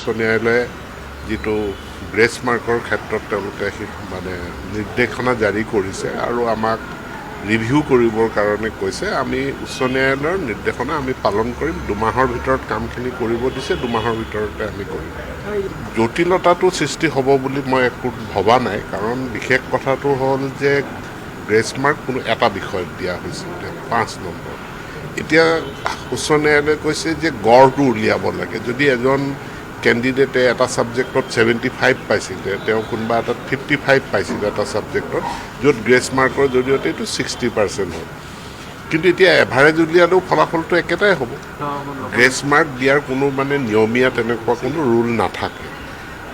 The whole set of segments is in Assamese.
উচ্চ ন্যায়ালয়ে যিটো গ্ৰেছ মাৰ্কৰ ক্ষেত্ৰত তেওঁলোকে মানে নিৰ্দেশনা জাৰি কৰিছে আৰু আমাক ৰিভিউ কৰিবৰ কাৰণে কৈছে। আমি উচ্চ ন্যায়ালয়ৰ নিৰ্দেশনা আমি পালন কৰিম। 2 মাহৰ ভিতৰত কামখিনি কৰিব দিছে, 2 মাহৰ ভিতৰতে আমি কৰিম। জটিলতাটো সৃষ্টি হ'ব বুলি মই একো ভবা নাই, কাৰণ বিশেষ কথাটো হ'ল যে গ্ৰেছ মাৰ্ক কোনো এটা বিষয়ত দিয়া হৈছিল 5 নম্বৰ। এতিয়া উচ্চ ন্যায়ালয়ে কৈছে যে গড়টো উলিয়াব লাগে। যদি এজন কেণ্ডিডেটে এটা ছাবজেক্টত 75 পাইছিলে, তেওঁ কোনোবা এটাত 55 পাইছিলে এটা ছাবজেক্টত, য'ত গ্ৰেছ মাৰ্কৰ জৰিয়তে এইটো 60% হ'ল। কিন্তু এতিয়া এভাৰেজ উলিয়ালেও ফলাফলটো একেটাই হ'ব। গ্ৰেছ মাৰ্ক দিয়াৰ কোনো মানে নিয়মীয়া তেনেকুৱা কোনো ৰুল নাথাকে।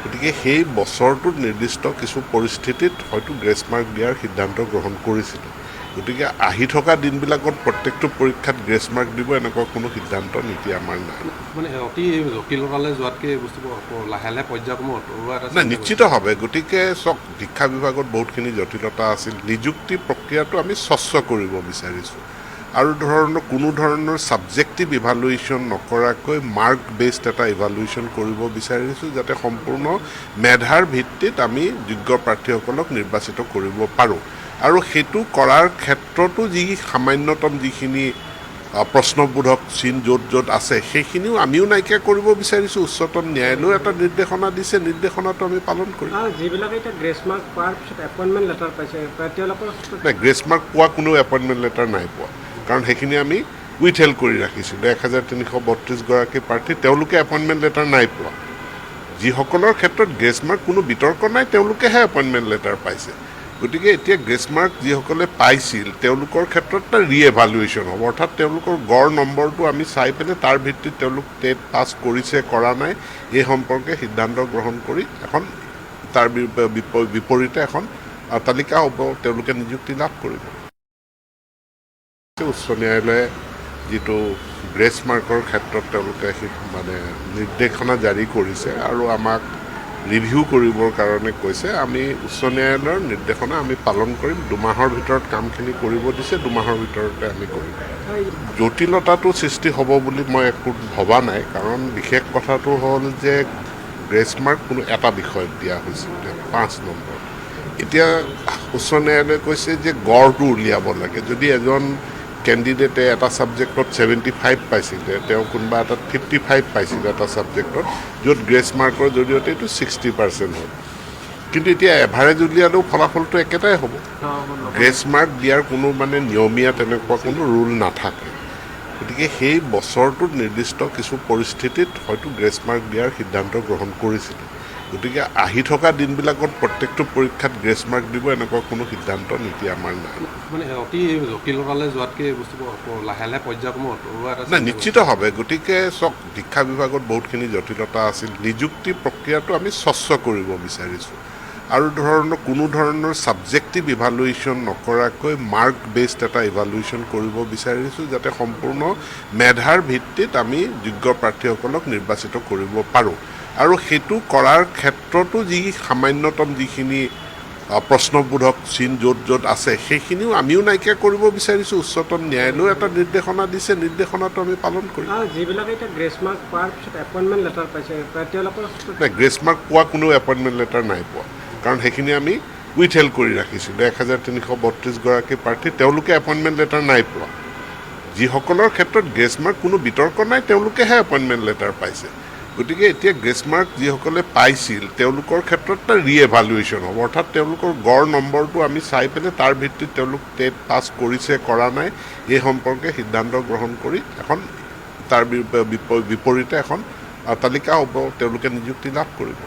গতিকে সেই বছৰটোত নিৰ্দিষ্ট কিছু পৰিস্থিতিত হয়তো গ্ৰেছ মাৰ্ক দিয়াৰ সিদ্ধান্ত গ্ৰহণ কৰিছিলোঁ। গতিকে আহি থকা দিনবিলাকত প্ৰত্যেকটো পৰীক্ষাত গ্ৰেছ মাৰ্ক দিব এনেকুৱা কোনো সিদ্ধান্ত নীতি আমাৰ নাই। মানে অতি জটিলতালৈ যোৱাতকৈ বস্তুবোৰ লাহে লাহে পৰ্যায়ক্ৰমে আঁতৰোৱা এটা নাই, নিশ্চিতভাৱে। গতিকে চাওক, শিক্ষা বিভাগত বহুতখিনি জটিলতা আছিল। নিযুক্তি প্ৰক্ৰিয়াটো আমি স্বচ্ছ কৰিব বিচাৰিছোঁ আৰু কোনো ধৰণৰ ছাবজেক্টিভ ইভালুৱেশ্যন নকৰাকৈ মাৰ্ক বেছড এটা ইভালুৱেশ্যন কৰিব বিচাৰিছোঁ, যাতে সম্পূৰ্ণ মেধাৰ ভিত্তিত আমি যোগ্য প্ৰাৰ্থীসকলক নিৰ্বাচিত কৰিব পাৰোঁ। আৰু সেইটো কৰাৰ ক্ষেত্ৰতো যি সামান্যতম যিখিনি প্ৰশ্নবোধক চিন য'ত য'ত আছে, সেইখিনিও আমিও নাইকিয়া কৰিব বিচাৰিছোঁ। উচ্চতম ন্যায়ালয়েও এটা নিৰ্দেশনা দিছে, নিৰ্দেশনাটো আমি পালন কৰিম। যিবিলাকে এতিয়া গ্ৰেছ মাৰ্ক পোৱাৰ পিছত এপইণ্টমেণ্ট লেটাৰ পাইছে, তেওঁলোকৰ নাই, গ্ৰেছ মাৰ্ক পোৱা কোনো এপইণ্টমেণ্ট লেটাৰ নাই পোৱা, কাৰণ সেইখিনি আমি উইথহেল্ড কৰি ৰাখিছিলোঁ। 1332 প্ৰাৰ্থী, তেওঁলোকে এপইণ্টমেণ্ট লেটাৰ নাই পোৱা। যিসকলৰ ক্ষেত্ৰত গ্ৰেছ মাৰ্ক কোনো বিতৰ্ক নাই, তেওঁলোকেহে এপইণ্টমেণ্ট লেটাৰ পাইছে। গতিকে এতিয়া গ্ৰেছ মাৰ্ক যিসকলে পাইছিল, তেওঁলোকৰ ক্ষেত্ৰত এটা ৰিএভালুৱেশ্যন হ'ব, অৰ্থাৎ তেওঁলোকৰ গড় নম্বৰটো আমি চাই পেলাই তাৰ ভিত্তিত তেওঁলোক টেট পাছ কৰিছে কৰা নাই এই সম্পৰ্কে সিদ্ধান্ত গ্ৰহণ কৰি এখন তাৰ বিপৰীতে এখন তালিকা হ'ব, তেওঁলোকে নিযুক্তি লাভ কৰিব। উচ্চ ন্যায়ালয়ে যিটো গ্ৰেছ মাৰ্কৰ ক্ষেত্ৰত তেওঁলোকে মানে নিৰ্দেশনা জাৰি কৰিছে আৰু আমাক ৰিভিউ কৰিবৰ কাৰণে কৈছে। আমি উচ্চ ন্যায়ালয়ৰ নিৰ্দেশনা আমি পালন কৰিম। 2 মাহৰ ভিতৰত কামখিনি কৰিব দিছে, 2 মাহৰ ভিতৰতে আমি কৰিম। জটিলতাটো সৃষ্টি হ'ব বুলি মই একো ভবা নাই, কাৰণ বিশেষ কথাটো হ'ল যে গ্ৰেছ মাৰ্ক কোনো এটা বিষয়ত দিয়া হৈছিল 5 নম্বৰ। এতিয়া উচ্চ ন্যায়ালয়ে কৈছে যে গড়টো উলিয়াব লাগে। যদি এজন কেণ্ডিডেটে এটা ছাবজেক্টত 75 পাইছিলে, তেওঁ কোনোবা এটাত 55 পাইছিলে এটা ছাবজেক্টত, য'ত গ্ৰেছ মাৰ্কৰ জৰিয়তে এইটো 60% হ'ল। কিন্তু এতিয়া এভাৰেজ উলিয়ালেও ফলাফলটো একেটাই হ'ব। গ্ৰেছ মাৰ্ক দিয়াৰ কোনো মানে নিয়মীয়া তেনেকুৱা কোনো ৰুল নাথাকে। গতিকে সেই বছৰটোত নিৰ্দিষ্ট কিছু পৰিস্থিতিত হয়তো গ্ৰেছ মাৰ্ক দিয়াৰ সিদ্ধান্ত গ্ৰহণ কৰিছিলোঁ। গতিকে আহি থকা দিনবিলাকত প্ৰত্যেকটো পৰীক্ষাত গ্ৰেছ মাৰ্ক দিব এনেকুৱা কোনো সিদ্ধান্ত নীতি আমাৰ নাই। মানে অতি জটিলতালৈ যোৱাতকৈ বস্তুবোৰ লাহে লাহে পৰ্যায়ক্ৰমে আঁতৰোৱা এটা নাই, নিশ্চিতভাৱে। গতিকে চাওক, শিক্ষা বিভাগত বহুতখিনি জটিলতা আছিল। নিযুক্তি প্ৰক্ৰিয়াটো আমি স্বচ্ছ কৰিব বিচাৰিছোঁ আৰু কোনো ধৰণৰ ছাবজেক্টিভ ইভালুৱেশ্যন নকৰাকৈ মাৰ্ক বেছড এটা ইভালুৱেশ্যন কৰিব বিচাৰিছোঁ, যাতে সম্পূৰ্ণ মেধাৰ ভিত্তিত আমি যোগ্য প্ৰাৰ্থীসকলক নিৰ্বাচিত কৰিব পাৰোঁ। আৰু সেইটো কৰাৰ ক্ষেত্ৰতো যি সামান্যতম যিখিনি প্ৰশ্নবোধক চিন য'ত য'ত আছে, সেইখিনিও আমিও নাইকিয়া কৰিব বিচাৰিছোঁ। উচ্চতম ন্যায়ালয়েও এটা নিৰ্দেশনা দিছে, নিৰ্দেশনাটো আমি পালন কৰিম। যিবিলাকে এতিয়া গ্ৰেছ মাৰ্ক পোৱাৰ পিছত এপইণ্টমেণ্ট লেটাৰ পাইছে, তেওঁলোকৰ নাই, গ্ৰেছ মাৰ্ক পোৱা কোনো এপইণ্টমেণ্ট লেটাৰ নাই পোৱা, কাৰণ সেইখিনি আমি উইথহেল্ড কৰি ৰাখিছিলোঁ। 1332 প্ৰাৰ্থী, তেওঁলোকে এপইণ্টমেণ্ট লেটাৰ নাই পোৱা। যিসকলৰ ক্ষেত্ৰত গ্ৰেছ মাৰ্ক কোনো বিতৰ্ক নাই, তেওঁলোকেহে এপইণ্টমেণ্ট লেটাৰ পাইছে। গতিকে এতিয়া গ্ৰেছ মাৰ্ক যিসকলে পাইছিল, তেওঁলোকৰ ক্ষেত্ৰত এটা ৰিএভালুৱেশ্যন হ'ব, অৰ্থাৎ তেওঁলোকৰ গড় নম্বৰটো আমি চাই পেলাই তাৰ ভিত্তিত তেওঁলোক টেট পাছ কৰিছে কৰা নাই এই সম্পৰ্কে সিদ্ধান্ত গ্ৰহণ কৰি এখন তাৰ বিপৰীতে এখন তালিকা হ'ব, তেওঁলোকে নিযুক্তি লাভ কৰিব।